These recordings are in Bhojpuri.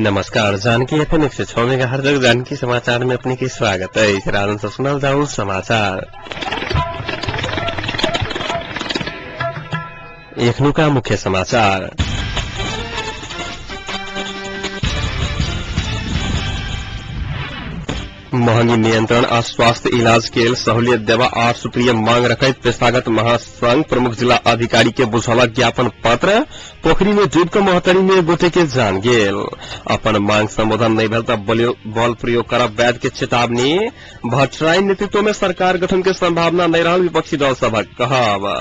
नमस्कार। जानकी एफएम 106 मेगाहर्ज तक जानकी समाचार में अपने की स्वागत है। इस रात से सुनाल जाऊं समाचार। एखनु का मुख्य समाचार। महंगी नियंत्रण और स्वास्थ्य इलाज के लिए सहूलियत देवा 8 सूत्रीय मांग रखैत पेशागत महासंघ प्रमुख जिला अधिकारी के बुझौला ज्ञापन पत्र। पोखरी में डूब कर मोहतरी में गोटे के जान गेल। अपन मांग संबोधन नहीं भेल तब बल प्रयोग करब वैद के चेतावनी। भट्टराई नेतृत्व में सरकार गठन के संभावना नहीं रहल विपक्षी दल सभक कहब।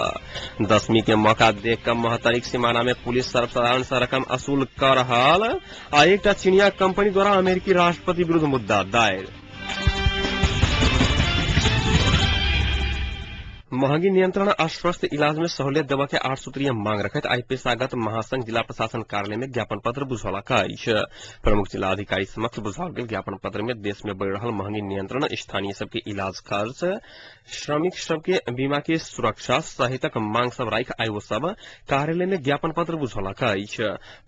10वीं के मौका देख कर मोहतरी सीमाना में पुलिस सर्वसाधारण से रकम असूल कर रहल। आ एक चीनिया कंपनी द्वारा अमेरिकी राष्ट्रपति विरुद्ध मुद्दा दायर। महंगी नियंत्रण और स्वास्थ्य इलाज में सहूलियत देवा के 8 सूत्रीय मांग रखत आई पेशागत महासंघ जिला प्रशासन कार्यालय में ज्ञापन पत्र बुझौला काइछ। प्रमुख जिला अधिकारी समक्ष बुझाओल गेल ज्ञापन पत्र में देश में बढ़ रहल महंगी नियंत्रण, स्थानीय सबके इलाज खर्च, श्रमिक सबके बीमा के सुरक्षा सहितक मांग सब राख आई वो सब कार्यालय में ज्ञापन पत्र बुझौला काइछ।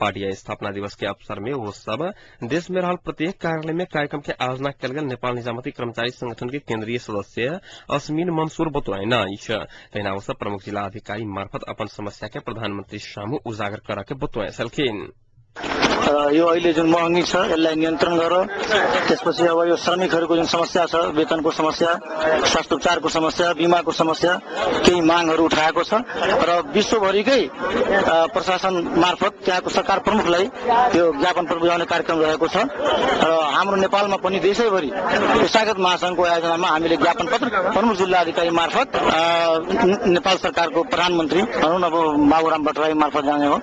पार्टी स्थापना दिवस के अवसर में वो सब देश में रहल प्रत्येक कार्यालय में कार्यक्रम के आयोजना कल गेल। नेपाल निजामती कर्मचारी संगठन के केंद्रीय सदस्य अस्मिन मंसूर बतौना तैना अवसर प्रमुख जिला अधिकारी मार्फत अपन समस्या के प्रधानमंत्री सामू उजागर करा के बतुआ सकिन्। यो अहिले जुन महँगी छ यसलाई नियन्त्रण गर। त्यसपछि अब यो श्रमिकहरूको जुन समस्या छ, वेतनको समस्या, स्वास्थ्य उपचारको समस्या, बीमाको समस्या, केही मागहरू उठाएको छ र विश्वभरिकै प्रशासन मार्फत त्यहाँको सरकार प्रमुखलाई यो ज्ञापन पत्र बुझाउने कार्यक्रम रहेको छ र हाम्रो नेपालमा पनि देशैभरि पेशागत महासंघको आयोजनामा हामीले ज्ञापन पत्र प्रमुख जिल्ला अधिकारी मार्फत नेपाल सरकारको प्रधानमन्त्री भनौँ न अब बाबुराम भट्टराई मार्फत जाने हो,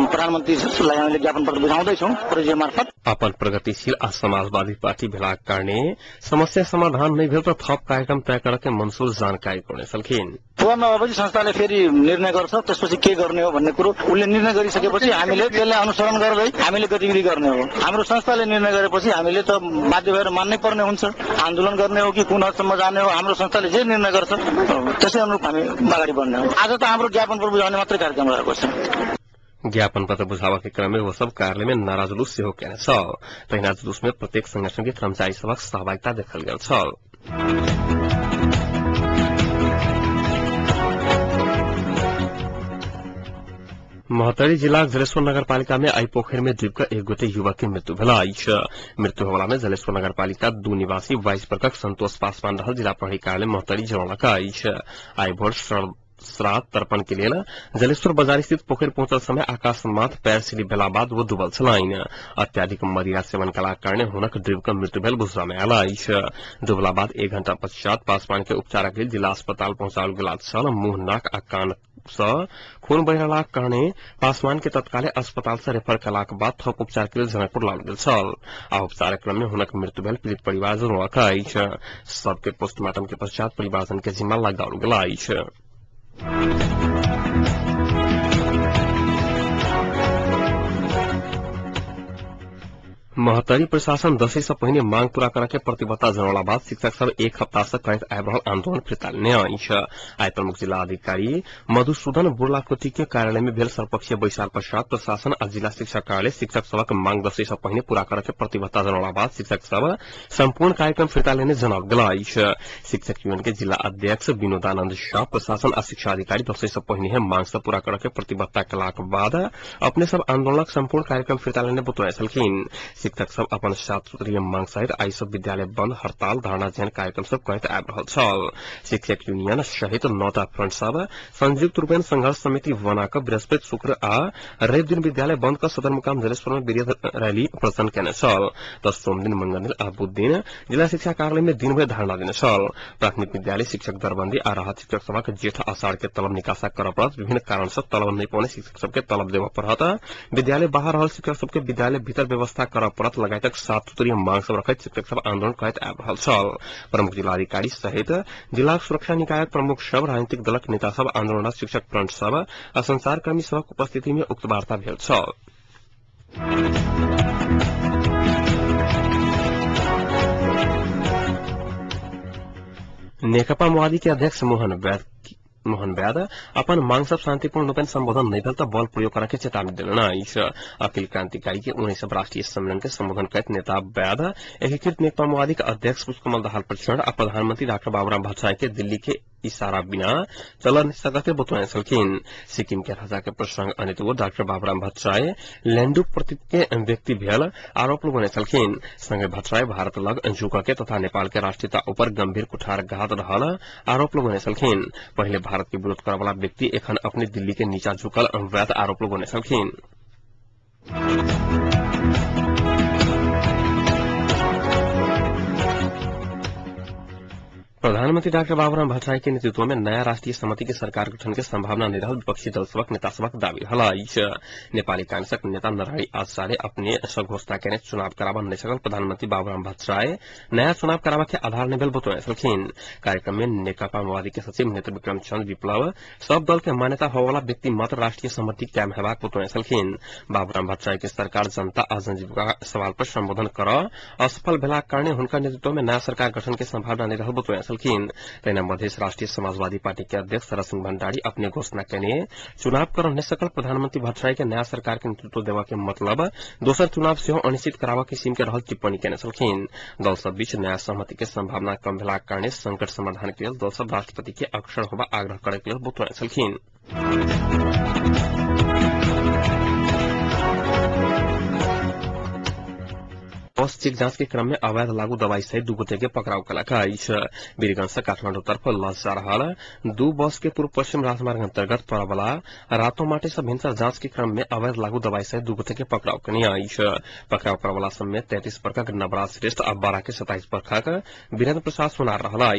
प्रधानमन्त्री हामीले ज्ञापन पत्र बुझाउँदैछौँ प्रदेश मार्फत। अपन प्रगतिशील आ समाजवादी पार्टी भेला करने समस्या समाधान नहीं भेल तो थप कार्यक्रम तय करके मंसूर जानकारी गर्ने सकिन्। पूर्ण भएपछि संस्थाले फेरि निर्णय गर्छ, त्यसपछि के गर्ने हो भन्ने कुरो उसले निर्णय गरिसकेपछि हामीले त्यसलाई अनुसरण गर्दै हामीले गतिविधि गर्ने हो। हाम्रो संस्थाले निर्णय गरेपछि हामीले त बाध्य भएर मान्नै पर्ने हुन्छ। आन्दोलन गर्ने हो कि कुन हदसम्म जाने हो, हाम्रो संस्थाले जे निर्णय गर्छ त्यसै अनुरूप हामी अगाडि बढ्ने हो। आज त हाम्रो ज्ञापन पत्र बुझाउने मात्रै कार्यक्रम रहेको छ। ज्ञापन पत्र बुझावा के क्रम में वो सब कार्यालय में नारा जुलूस से होने तहिना जुलूस में प्रत्येक संगठन के कर्मचारी सभा सहभागिता देखल गेल छल। मोहतरी जिला जलेश्वर नगरपालिका में आई पोखर में डूबकर एक गोटे युवक की मृत्यु भेल। मृत्यु होला में जलेश्वर नगरपालिका 2 निवासी 22 वर्षक संतोष पासवान रहल जिला प्रहरी कार्यालय मोहतरी जनौलक। आई भोर श्राद्ध तर्पण के लिए जलेश्वर बाजार स्थित पोखर पहुंचल समय आकाशमाथ पैर स्लिप भेला बाद वो डूबल छलाइन। अत्याधिक मदिरा सेवन कला कारण हुनक डूबकर मृत्यु भेल बुझला में आयल। डूबला बाद 1 घंटा पश्चात पासवान के उपचारक लेल जिला अस्पताल पहुंचाओल गेल छल। मुंह, नाक आ कान से खून बह रहला कारणे पासवान के तत्काले अस्पताल से रेफर कलाक बाद थप उपचार के लिए जनकपुर लाओल गेल छल। आ उपचार क्रम में हुनक मृत्यु भेल पीड़ित परिवार जनौलक। सबके पोस्टमार्टम के पश्चात परिवारजन के जिम्मा लगाओल गेल। मोहतरी प्रशासन 10 से पहिने मांग पूरा करके प्रतिबद्धता जनौला बाद शिक्षक सब एक हफ्ता से करत आबि रहल आंदोलन फिर्ता लेने आई। प्रमुख जिला अधिकारी मधुसूदन बुर्लाकोटी के कार्यालय में भेल सर्वपक्षीय बैसार पश्चात प्रशासन आ जिला शिक्षा कार्यालय शिक्षक सबक मांग 10 से पहिने पूरा करके प्रतिबद्धता जनौला बाद शिक्षक सब संपूर्ण कार्यक्रम फिर्ता लेने जनाओल गेल। शिक्षक यूनियन के जिला अध्यक्ष विनोदानंद शाह प्रशासन आ शिक्षा अधिकारी 10 से पहिने मांग से पूरा करके प्रतिबद्धता कलाक बाद अपने सब आंदोलनक संपूर्ण कार्यक्रम फिर्ता लेने बतौआ छलखिन। शिक्षक सब अपन 7 सूत्रीय मांग सहित आई सब विद्यालय बंद, हड़ताल, धरना जैन कार्यक्रम सब करते आबि रहल छल। शिक्षक यूनियन सहित 9टा फ्रंट सब संयुक्त रूप में संघर्ष समिति बनाकर बृहस्पति, शुक्र आ रवि दिन विद्यालय बंद कर सदरमुकाम जलेश्वर में विरोध रैली प्रदर्शन केने छल। तो सोम दिन, मंगल दिन आ बुध दिन जिला शिक्षा कार्यालय में दिन भर धरना देने छल। प्राथमिक विद्यालय शिक्षक दरबंदी आ राहत शिक्षक सभा के जेठ आषाढ़ के तलब निकासा कर पड़त। विभिन्न कारण से तलब नहीं पाने शिक्षक सबके तलब देव पड़त। विद्यालय बाहर रहल शिक्षक सबके विद्यालय भीतर व्यवस्था कर पड़त लगायतक 7 सूत्रीय मांग सब रखैत शिक्षक सब आंदोलन करैत आबि रहल छल। प्रमुख जिलाधिकारी सहित जिला सुरक्षा निकायक प्रमुख सब, राजनीतिक दलक नेता सब, आंदोलनरत शिक्षक फ्रंट सब आ संचारकर्मी सबक उपस्थिति में उक्त वार्ता भेल छल। नेकपा माओवादी के अध्यक्ष मोहन वैद मोहन ब्याद अपन मांग सब शांतिपूर्ण रूप संबोधन नहीं भेल तो बल प्रयोग करके चेतावनी दिलन। अखिल क्रांतिकारी के 19 राष्ट्रीय सम्मेलन के संबोधन करत नेता ब्याद एकीकृत नेकपा माओवादी के अध्यक्ष पुष्पकमल दाहाल प्रचंड और प्रधानमंत्री डॉक्टर बाबूराम भट्टराय के दिल्ली के इशारा बिना चलन सकते बतुआए छलखिन। सिक्किम के राजा के प्रसंग अनित डॉक्टर बाबूराम भट्टराय लैंडुक प्रतीक के व्यक्ति भेल आरोप लगौने छलखिन। संगे भट्टराय भारत लग झुक के तथा नेपाल के राष्ट्रीयता ऊपर गंभीर कुठारघात रहल आरोप लगौने छलखिन। पहले भारत के विरोध करे वाला व्यक्ति एखन अपने दिल्ली के नीचा झुकल वैध आरोप लगौने छलखिन। प्रधानमंत्री डॉक्टर बाबूराम भट्टराय के नेतृत्व में नया राष्ट्रीय समिति के सरकार गठन के संभावना नहीं रहल विपक्षी दल सबक नेता सबक दावी हल। नेपाली कांग्रेसक नेता नारायणी आचार्य अपने सब घोषणा के चुनाव करावा नहीं सकल प्रधानमंत्री बाबूराम भट्टराय नया चुनाव करावा के आधार नहीं भेल बतौने छलखिन। कार्यक्रम में नेकपा माओवादी के सचिव नेत्र विक्रम चंद्र विप्लव सब दल के मान्यता होवाला व्यक्ति मात्र राष्ट्रीय समिति कायम हेबाक बतौने छलखिन। बाबूराम भट्टराय के सरकार जनता आ जनजीविका सवाल पर संबोधन कर असफल भेलाक कारणे हुनका नेतृत्व में नया सरकार गठन के संभावना नहीं रहल बतौने तेना मध्य राष्ट्रीय समाजवादी पार्टी के अध्यक्ष शरद सिंह भंडारी अपने घोषणा के चुनाव कर नहीं सकल प्रधानमंत्री भट्टराय के नया सरकार के नेतृत्व देवा के मतलब दोसर चुनाव से अनिश्चित करावा किसिम के रहल टिप्पणी केने छलखिन। दल सब बीच नया सहमति के संभावना कम भेलाक कारणे संकट समाधान के लिए दल सब राष्ट्रपति के अक्षर होबा आग्रह करे के लिए बतौने छलखिन। बस चेक जांच के क्रम में अवैध लागू दवाई सहित 2 गोटे के पकड़ाव कलक। वीरगंज से काठमांडू तरफ लस जा रहा 2 बस के पूर्व पश्चिम राजमार्ग अंतर्गत पड़वाला रातों माटे से भिनसर जांच के क्रम में अवैध लागू दवाई सहित 2 गोटे के पकड़ाव कनी। पकड़ाव पड़वाला समेत 33 वर्षक नवराज श्रेष्ठ और 12 के 27 वर्षक वीरेंद्र प्रसाद सोनार रहा।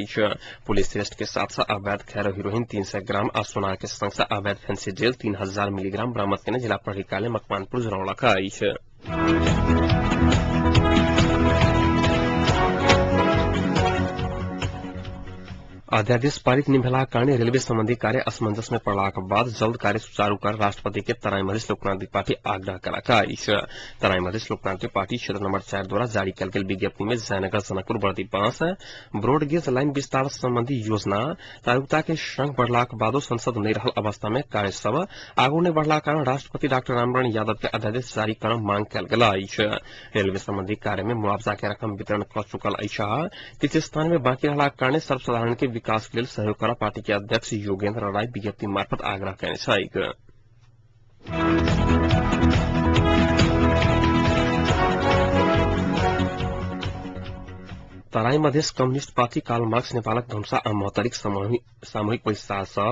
पुलिस श्रेष्ठ के साथ साथ अवैध खैरो हीरोइन 300 ग्राम और सोनार के संग से अवैध फैंसी जेल 3000 मिलीग्राम बरामद करने जिला प्रहरी मकवानपुर जनौलक। अध्यादेश पारित नहीं भेलाक कारणे रेलवे संबंधी कार्य असमंजस में पड़लाक बाद जल्द कार्य सुचारू कर राष्ट्रपति के तराई मधेश लोकतांत्रिक पार्टी आग्रह कलक। तराई मधेश लोकतांत्रिक पार्टी क्षेत्र नंबर 4 द्वारा जारी कल गेल विज्ञप्ति में जयनगर जनकपुर बर्दी बांस ब्रॉडगेज लाइन विस्तार संबंधी योजना तारुकता के संग बढ़लाक बादो संसद नहीं रहल अवस्था में कार्य सब आगू नहीं बढ़ला कारण राष्ट्रपति डॉक्टर रामवरण यादव के अध्यादेश जारी कर मांग कल गेल। रेलवे संबंधी कार्य में मुआवजा के रकम वितरण कर चुकल किसी स्थान में बाकी रहलाक कारणे सर्वसाधारण के विकास के लिए सहयोग कर पार्टी के अध्यक्ष योगेंद्र राय विज्ञप्ति मार्फत आग्रह कैने। Terai Madhesh Communist Party Karl Marx नेपालक धनुषा आ महतरिक सामूहिक बैसार से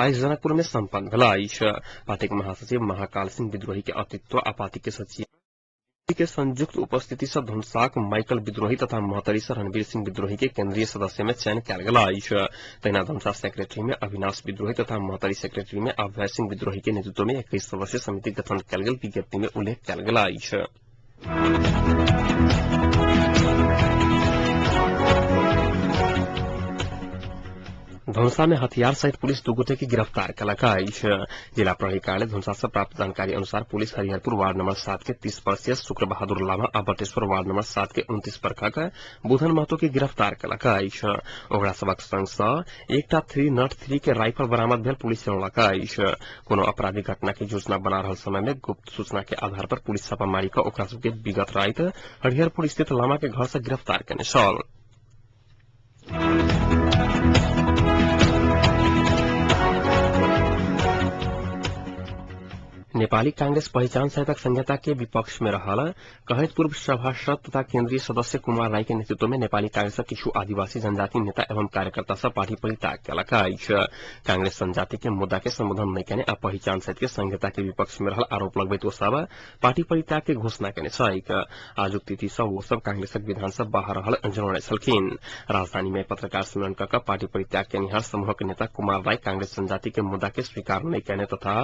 आज जनकपुर में सम्पन्न भेल। पार्टी के महासचिव महाकाल सिंह विद्रोही के अतित्व आ पार्टी के सचिव के संयुक्त उपस्थिति से धनुषाक माइकल विद्रोही तथा महतरी से रणवीर सिंह विद्रोही के केंद्रीय सदस्य में चयन किया गया। तैना धनुषा सेक्रेटरी में अविनाश विद्रोही तथा महतरी सेक्रेटरी में अभय सिंह विद्रोही के नेतृत्व में 21 सदस्यीय समिति गठन किया गया विज्ञप्ति में उल्लेख किया गया। धनुषा में हथियार सहित पुलिस 2 गोटे की गिरफ्तार कलक। जिला प्रहरी कार्यालय धनुषा से प्राप्त जानकारी अनुसार पुलिस हरिहरपुर वार्ड नंबर 7 के 30 वर्षीय शुक्र बहादुर लामा और बटेश्वर वार्ड नंबर 7 के 29 वर्षक बुधन महतो की गिरफ्तार कलक। ओकरा सबक संग से एकटा 303 के राइफल बरामद भेल पुलिस जनौलक। कोनो आपराधिक घटना की योजना बना रहल समय में गुप्त सूचना के आधार पर पुलिस छापामारी कर ओकरा सबके विगत रात हरिहरपुर स्थित लामा के घर से गिरफ्तार केने छल। नेपाली कांग्रेस पहिचान संहिता संहिता के विपक्ष में रहल कहत पूर्व सभासद तथा केंद्रीय सदस्य कुमार राय के नेतृत्व में नेपाली कांग्रेस किछु आदिवासी जनजाति नेता एवं कार्यकर्ता सब पार्टी परित्याग कयलक। कांग्रेस जनजाति के मुद्दा के संबोधन नहीं केने आ पहिचान सहित के संहिता के विपक्ष में रहल आरोप लगबैत ओ सब पार्टी परित्याग के घोषणा केने छैक। आजुक तिथि सब वो सब कांग्रेसक विधान से बाहर रहल जनौने छलखिन। राजधानी में पत्रकार सम्मेलन कर पार्टी परित्याग के निहार समूह के नेता कुमार राय कांग्रेस जनजाति के मुद्दा के स्वीकार नहीं केने तथा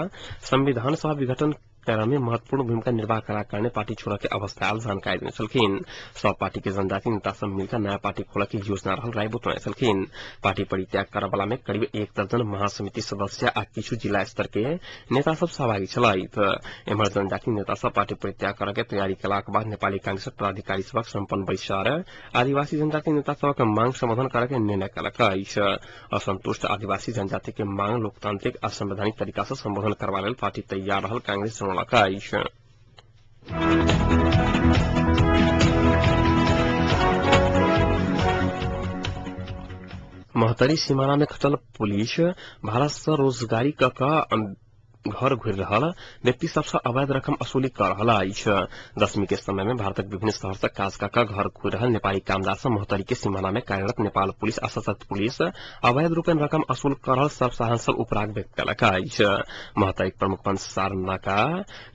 संविधान सभा विघटन क्रम में महत्वपूर्ण भूमिका निर्वाह करा करने पार्टी छोड़ा के अवस्था जानकारी देने छलखिन। सब पार्टी के जनजाति नेता सब मिलकर नया पार्टी खोला की योजना रहल राय बतौने छलखिन। पार्टी परित्याग करे वाला में करीब 1 दर्जन महासमिति सदस्य आ किछु जिला स्तर के नेता सब सहभागी छलैथ। एम्हर जनजाति नेता सब पार्टी परित्याग करे के तैयारी केलाक बाद नेपाली कांग्रेस पदाधिकारी सबक सम्पन्न बैसार आदिवासी जनजाति नेता सबक मांग संबोधन करे के निर्णय कलक अछि। असंतुष्ट आदिवासी जनजाति के मांग लोकतांत्रिक आ संवैधानिक तरीका से संबोधन करबा लेल पार्टी तैयार रहल कांग्रेस जनौलक अछि। महतरी सीमाना में खटल पुलिस भारत से रोजगारी क घर घुर रहल व्यक्ति सबसे अवैध रकम असुली कर रहल अछि। 10वीं के समय में भारतक विभिन्न शहर से काज कऽ घर घुर रहल नेपाली कामदार सब महतरी के सीमाना में कार्यरत नेपाल पुलिस आ सशस्त्र पुलिस अवैध रूपेण रकम असुल कर रहल सब साहस सब उपराग व्यक्त कयलक अछि। महतरी प्रमुख भन्सार नाका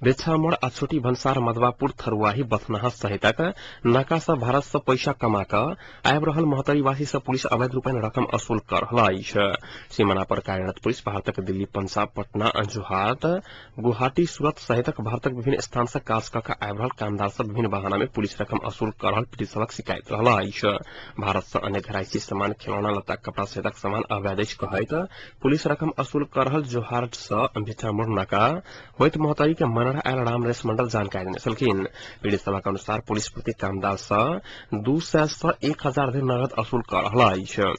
बेछामोड़ आ छोटी भन्सार मधवापुर थरुआही बथनाहा सहितक नाका से भारत से पैसा कमा कऽ आबि रहल महतरीवासी से पुलिस अवैध रूपेण रकम असुल कर रहल अछि। सीमाना पर कार्यरत पुलिस भारतक दिल्ली, पंजाब, पटना, गुवाहाटी, सूरत सहितक भारतक विभिन्न स्थान से काज कऽ आबि रहल कामदार सब विभिन्न बहाना में पुलिस रकम असुल कर रहल पीड़ित सबक शिकायत रहल अछि। भारत से अनेक घरायसी सामान, खिलौना, लत्ता, कपड़ा सहितक सामान अवैध अछि कहैत पुलिस रकम असुल कर रहल जोहाट से भिठामोड़ नाका होइत महतरी के मनरा आयल रामरेश मंडल जानकारी देने छलखिन। पीड़ित सबक अनुसार पुलिस प्रति कामदार से 200 से 1000 धरि नगद असुल कर रहल अछि।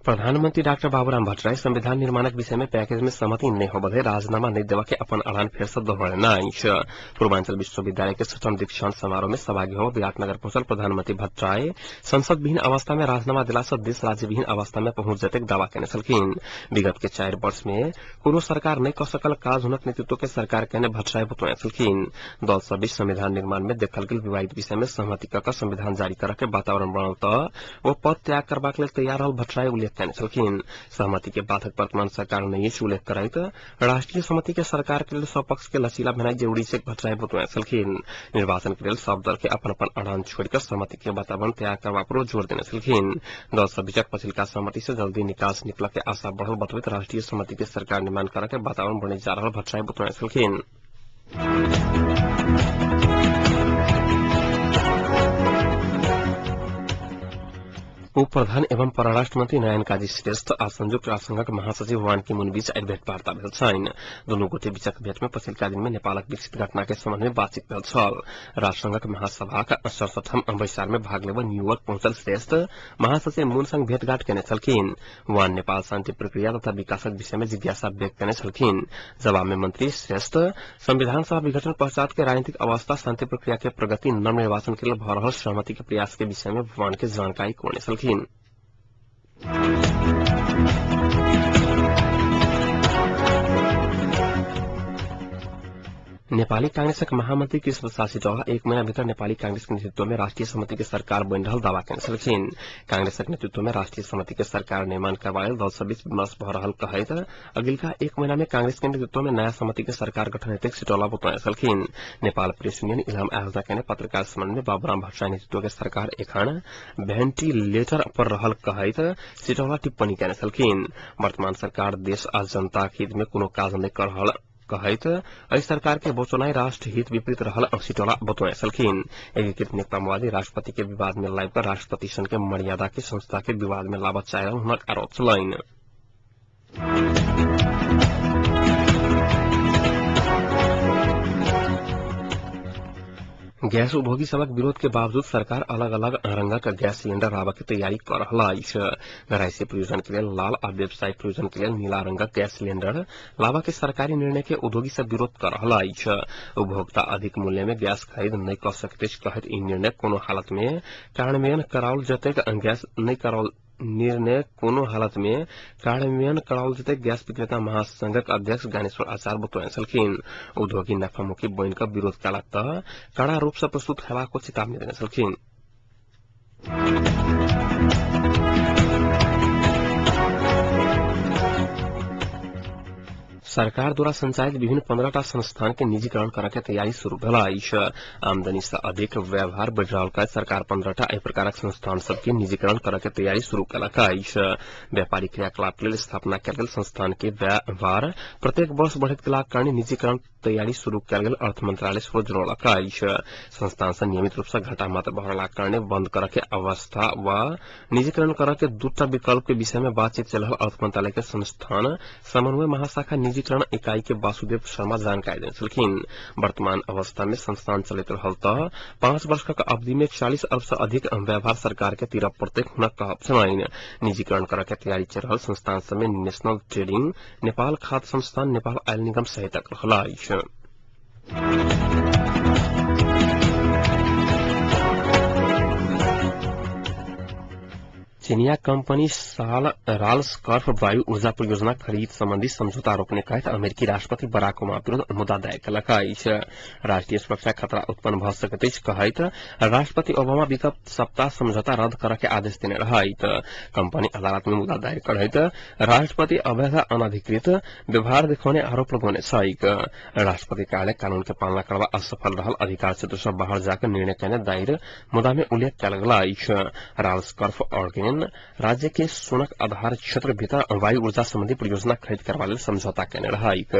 प्रधानमंत्री डॉक्टर बाबूराम भट्टराई संविधान निर्माणक विषय में पैकेज में सहमति नहीं हो बदे राजीनामा नहीं देवा के अपन अड़ान फेर से दोहराना अछि। पूर्वांचल विश्वविद्यालय के 6म दीक्षांत समारोह में सहभागी हो विराटनगर पहुंचल प्रधानमंत्री भट्टराई संसद विहीन अवस्था में राजीनामा दिला से देश राज्य विहीन अवस्था में पहुंच जतेक दावा केने छलखिन। विगत के 4 वर्ष में कोनो सरकार नहीं कर सकल काज हुनक नेतृत्व के सरकार कहने भट्टराई बतौने छलखिन। दल सब बीच संविधान निर्माण में देखल गेल विवादित विषय में सहमति कऽ संविधान जारी करे के वातावरण बनल तऽ वो पद त्याग करबाक लेल तैयार रहल भट्टराई उल्लेख कहने छलखिन। सहमति के बाधक वर्तमान सरकार नहीं उल्लेख करैत राष्ट्रीय समिति के सरकार के लिए सब पक्ष के लचीला भेनाई जरूरी से भट्टराई बतौने छलखिन। निर्वाचन के लिए सब दल के अपन अपन अड़ान छोड़कर सहमति के वातावरण तैयार करबा पर जोर देने छलखिन। दल सब बीचक पछिलका सहमति से जल्दी निकास निकला के आशा बढ़ल बतबैत राष्ट्रीय समिति के सरकार निर्माण करे के वातावरण बने जा रहल भट्टराई बतौने छलखिन। उप प्रधान एवं परराष्ट्र मंत्री नयन काजी श्रेष्ठ आ संयुक्त राष्ट्र संघक महासचिव वान की मुन बीच भेटवार्ता भेल छन्। दुनू गोटे बीचक भेट में पछिलका दिन में नेपालक विकसित घटना के संबंध में बातचीत भेल छल। राष्ट्र संघक महासभाक 67म बैसार में भाग लेब न्यूयॉर्क पहुंचल श्रेष्ठ महासचिव मुन संग भेंटघाट केने छलखिन। वान नेपाल शांति प्रक्रिया तथा विकासक विषय में जिज्ञासा व्यक्त केने छलखिन। जवाब में मंत्री श्रेष्ठ संविधान सभा विघटन पश्चात के राजनीतिक अवस्था, शांति प्रक्रिया के प्रगति, नवनिर्वाचन के लिए भ रहल सहमति के प्रयास के विषय में वान के जानकारी कोरने छलखिन। नेपाली कांग्रेसक महामंत्री कृष्ण प्रसाद सिटौला 1 महीना भीतर नेपाली कांग्रेस के नेतृत्व में राष्ट्रीय समिति के सरकार बन रहल दावा केने छलखिन। कांग्रेसक नेतृत्व में राष्ट्रीय समिति के सरकार निर्माण करबा लेल दल सब बीच विमर्श भ रहल कहैत अगिलका 1 महीना में कांग्रेस के नेतृत्व में नया समिति के सरकार गठन हेतु सिटौला बतौने छलखिन। नेपाल प्रेस यूनियन इलाम आयोजना केने पत्रकार सम्मेलन में बाबूराम भट्टराई नेतृत्व के सरकार एखन वेंटिलेटर पर रहल कहैत सिटौला टिप्पणी केने छलखिन। वर्तमान सरकार देश आ जनता हित में कोनो काज नहीं कर रहल कहैत एहि सरकार के बोचनाई राष्ट्र हित विपरीत रहल सिटौला बतौने छलखिन। एकीकृत नेकपा माओवादी राष्ट्रपति के विवाद में लाइब कर राष्ट्रपति सन के मर्यादा के संस्था के विवाद में लाबत चाह रहल हुनक आरोप छलैन। गैस उपभोगी सबक विरोध के बावजूद सरकार अलग अलग रंगक गैस सिलेंडर लाबा के तैयारी कर रहल अछि। घरायसी प्रयोजन के लिए लाल आ व्यावसायिक प्रयोजन के लिए नीला रंगक गैस सिलेंडर लाबा के सरकारी निर्णय के उद्योगी सब विरोध कर रहल अछि। उपभोक्ता अधिक मूल्य में गैस खरीद नहीं कर सकते कहैत ई निर्णय कोनो हालत में कार्यान्वयन कराओल जतेक गैस नहीं कराओल निर्णय कोनो हालत में कार्यान्वयन कराओल जते गैस विक्रेता महासंघक अध्यक्ष ज्ञानेश्वर आचार्य बतौने छलखिन। उद्योगी नफामुखी बन का विरोध कला तऽ कड़ा रूप से प्रस्तुत हेबाक चेतावनी देने छलखिन। सरकार द्वारा संचालित विभिन्न 15टा संस्थान के निजीकरण करे के तैयारी शुरू भेल अछि। आमदनी से अधिक व्यवहार बढ़ रहल का सरकार 15टा एहि प्रकारक संस्थान सबके निजीकरण करे के तैयारी शुरू कयलक अछि। व्यापारिक क्रियाकलाप लेल स्थापना कयल गेल संस्थान के व्यवहार प्रत्येक वर्ष बढ़ैत गेलाक कारणे निजीकरण तैयारी शुरू कयल गेल अर्थ मंत्रालय सेहो जनौलक अछि। संस्थान से नियमित रूप से घाटा मात्र बढ़लाक कारणे बंद करे के अवस्था व निजीकरण करे के दूटा विकल्प के विषय में बातचीत चल रहल अर्थ मंत्रालय के संस्थान समन्वय महाशाखा निजीकरण इकाई के वासुदेव शर्मा जानकारी देने छलखिन। वर्तमान अवस्था में संस्थान चलित रहल त 5 वर्ष का अवधि में 40 अरब से अधिक व्यवहार सरकार के तीर प्रत्येक हुनक कहब छलनि। निजीकरण करे के तैयारी चल रहल संस्थान सब में नेशनल ट्रेडिंग, नेपाल खाद्य संस्थान, नेपाल आयल निगम सहित रहल अछि। चीनिया कंपनी राल्सकॉर्फ वायु ऊर्जा परियोजना खरीद संबंधी समझौता रोकने कहत अमेरिकी राष्ट्रपति बराक ओबामा विरुद्ध मुद्दा दायर कयलक अछि। राष्ट्रीय सुरक्षा खतरा उत्पन्न भ सकैत अछि कहैत राष्ट्रपति ओबामा विगत सप्ताह समझौता रद्द करे के आदेश देने रहैत कंपनी अदालत में मुद्दा दायर करैत राष्ट्रपति अवैध अनधिकृत व्यवहार दिखाने आरोप लगौने छैक। राष्ट्रपति कार्यालय कानून के पालना करबा असफल रहल अधिकार क्षेत्र से बाहर जाकर निर्णय करने दायर मुद्दा में उल्लेख कयल गेल अछि। राल्सकॉर्फ ऑर्गेन राज्य के सोनक आधार क्षेत्र भीतर वायु ऊर्जा संबंधी परियोजना खरीद करबा लेल समझौता कयने रहैक।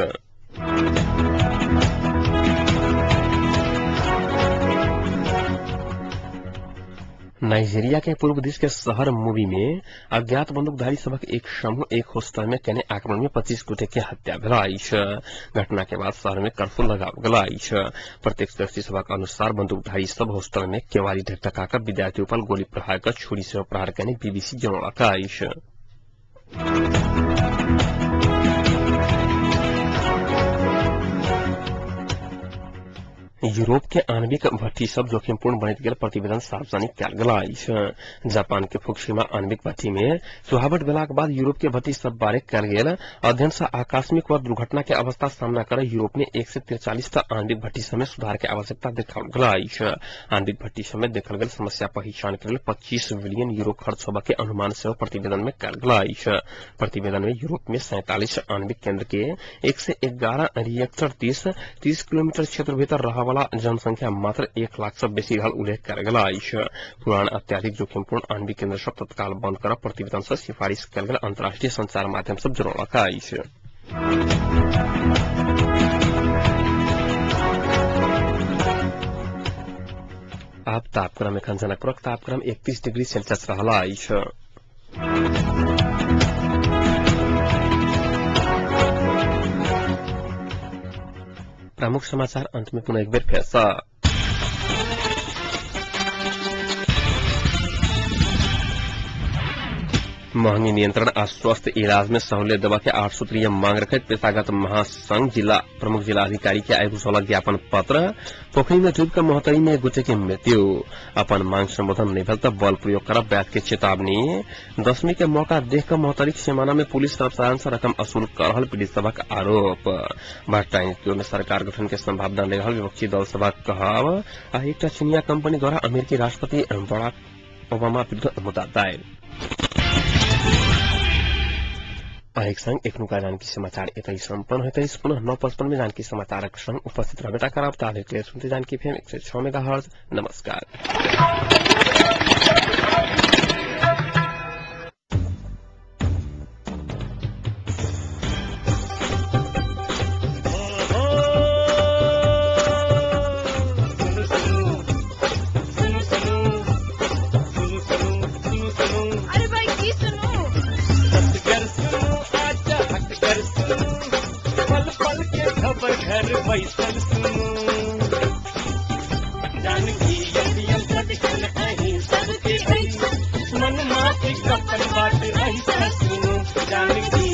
नाइजीरिया के पूर्व दिश के शहर मूवी में अज्ञात बंदूकधारी सबक एक समूह एक होस्टल में कने आक्रमण में 25 गोटे के हत्या भेल अछि। घटना के बाद शहर में कर्फ्यू लगाओल गेल अछि। प्रत्यक्षदर्शी सबक अनुसार बंदूकधारी सब होस्टल में केवारी ढकढका कर विद्यार्थी पर गोली प्रहार कर छुरी से प्रहार करने बीबीसी जनौलक अछि। यूरोप के आणविक भट्टी सब जोखिमपूर्ण बनैत गेल प्रतिवेदन सार्वजनिक कयल गेल अछि। जापान के फुकुशिमा आणविक भट्टी में सुहावट भेलाक बाद यूरोप के भट्टी सब बारे कयल गेल अध्ययन से आकस्मिक व दुर्घटना के अवस्था सामना करे यूरोप में 143 टा आणविक भट्टी सब में सुधार के आवश्यकता देखाओल गेल अछि। आणविक भट्टी सब में देखल गेल समस्या पहचान के लेल 25 बिलियन यूरो खर्च होबे के अनुमान सेहो प्रतिवेदन में कयल गेल अछि। प्रतिवेदन में यूरोप में 47 आणविक केंद्र के 111 रिएक्टर 30 किलोमीटर क्षेत्र भीतर रह वाला जनसंख्या मात्र 1 लाख से बेसी रहल उल्लेख कयल गेल अछि। पुरान अत्याधिक जोखिमपूर्ण आणविक केंद्र सब तत्काल बंद करब प्रतिवेदन से सिफारिश कयल गेल अंतर्राष्ट्रीय संचार माध्यम सब जनौलक अछि। अब तापक्रम एखन जनकपुरक तापक्रम 31 डिग्री सेल्सियस रहल अछि। प्रमुख समाचार अंत में पुनः एक बार फिर से। महंगी नियंत्रण आ स्वस्थ इलाज में सहूलियत देवा के 8 सूत्रीय मांग रखत पेशागत महासंघ जिला प्रमुख जिलाधिकारी के आगू सोलह ज्ञापन पत्र। पोखरी में डूब कर मोहतरी में गुटे की मृत्यु। अपन मांग संबोधन नहीं भेल तो बल प्रयोग करब बैत के चेतावनी। 10वीं के मौका देख कर मोहतरी सीमाना में पुलिस कर्मचारियों से रकम वसूल कर रहल पीड़ित सबक आरोप। भाजपा नीतियों में सरकार गठन के संभावना ले रहल विपक्षी दल सबक कहब। आ एक चीनिया कंपनी द्वारा अमेरिकी राष्ट्रपति बराक ओबामा विरुद्ध मुद्दा दायर। एक संग एक नुका जानकी समाचार एतै संपन्न होते पुनः 9:55 में जानकी समाचारक संग उपस्थित रहबेटा करब ताले के सुनते जानकी फेम 106 मेगाहर्ट्ज। नमस्कार। घर बैसल सुनो जानकी यदियम सदकन अहीं सबके मन माती कपन बात ऐसा सुनो जानकी